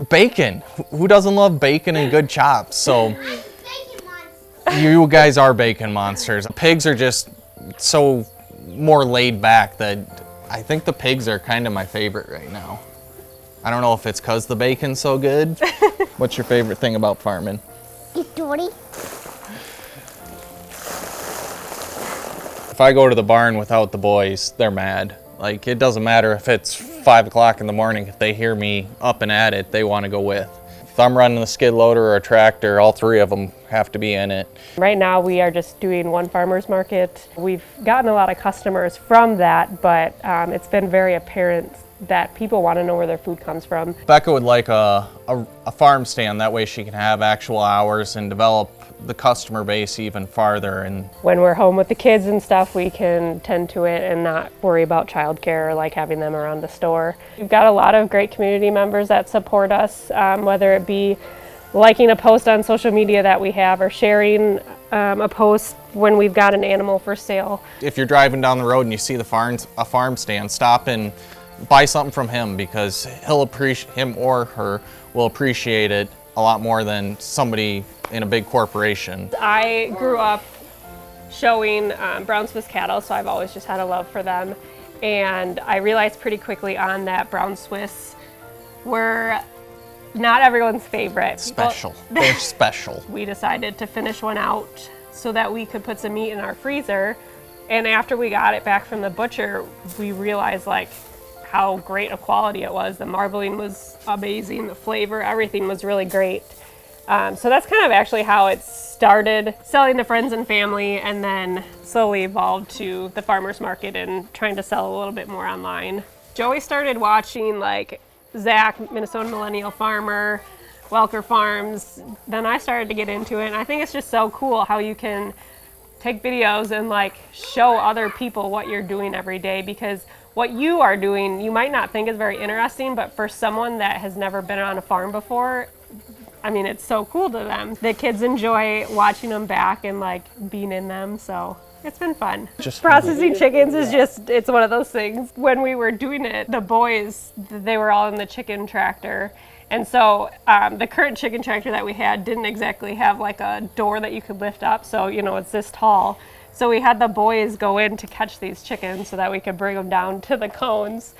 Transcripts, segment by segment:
bacon. Who doesn't love bacon and good chops? So you guys are bacon monsters. Pigs are just so more laid back that I think the pigs are kind of my favorite right now. I don't know if it's because the bacon's so good. What's your favorite thing about farming? If I go to the barn without the boys, they're mad. Like, it doesn't matter if it's 5 o'clock in the morning. If they hear me up and at it, they want to go with. If I'm running a skid loader or a tractor, all three of them have to be in it. Right now we are just doing one farmer's market. We've gotten a lot of customers from that, but it's been very apparent that people want to know where their food comes from. Becca would like a farm stand, that way she can have actual hours and develop the customer base even farther. And when we're home with the kids and stuff, we can tend to it and not worry about childcare or like having them around the store. We've got a lot of great community members that support us, whether it be liking a post on social media that we have or sharing a post when we've got an animal for sale. If you're driving down the road and you see a farm stand, stop and buy something from him, because him or her will appreciate it a lot more than somebody in a big corporation. I grew up showing brown Swiss cattle, so I've always just had a love for them. And I realized pretty quickly on that brown Swiss were not everyone's favorite. Special. They're special. We decided to finish one out so that we could put some meat in our freezer. And after we got it back from the butcher, we realized like how great a quality it was. The marbling was amazing, the flavor, everything was really great. So that's kind of actually how it started, selling to friends and family, and then slowly evolved to the farmer's market and trying to sell a little bit more online. Joey started watching like Zach, Minnesota Millennial Farmer, Welker Farms. Then I started to get into it, and I think it's just so cool how you can take videos and like show other people what you're doing every day, because what you are doing you might not think is very interesting, but for someone that has never been on a farm before, I mean, it's so cool to them. The kids enjoy watching them back and like being in them, so it's been fun. Just processing chickens is just, it's one of those things. When we were doing it, the boys, they were all in the chicken tractor. And so the current chicken tractor that we had didn't exactly have like a door that you could lift up. So, you know, it's this tall. So we had the boys go in to catch these chickens so that we could bring them down to the cones.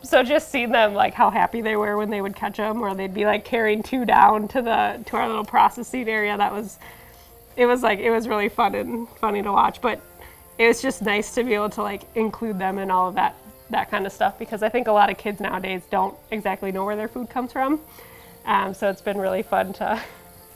So just seeing them, like how happy they were when they would catch them, or they'd be like carrying two down to our little processing area. It was really fun and funny to watch, but it was just nice to be able to like include them in all of that kind of stuff, because I think a lot of kids nowadays don't exactly know where their food comes from. So it's been really fun to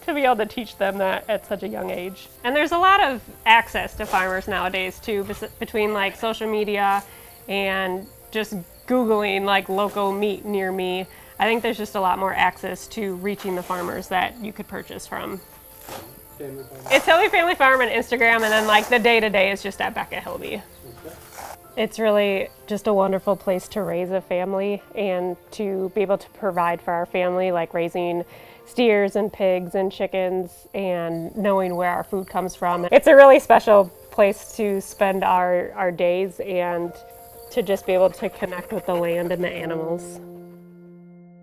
be able to teach them that at such a young age. And there's a lot of access to farmers nowadays too, between like social media and just Googling like local meat near me. I think there's just a lot more access to reaching the farmers that you could purchase from. It's Hilby Family Farm on Instagram, and then like the day-to-day is just at Becca Hilby. It's really just a wonderful place to raise a family and to be able to provide for our family, like raising steers and pigs and chickens and knowing where our food comes from. It's a really special place to spend our days and to just be able to connect with the land and the animals.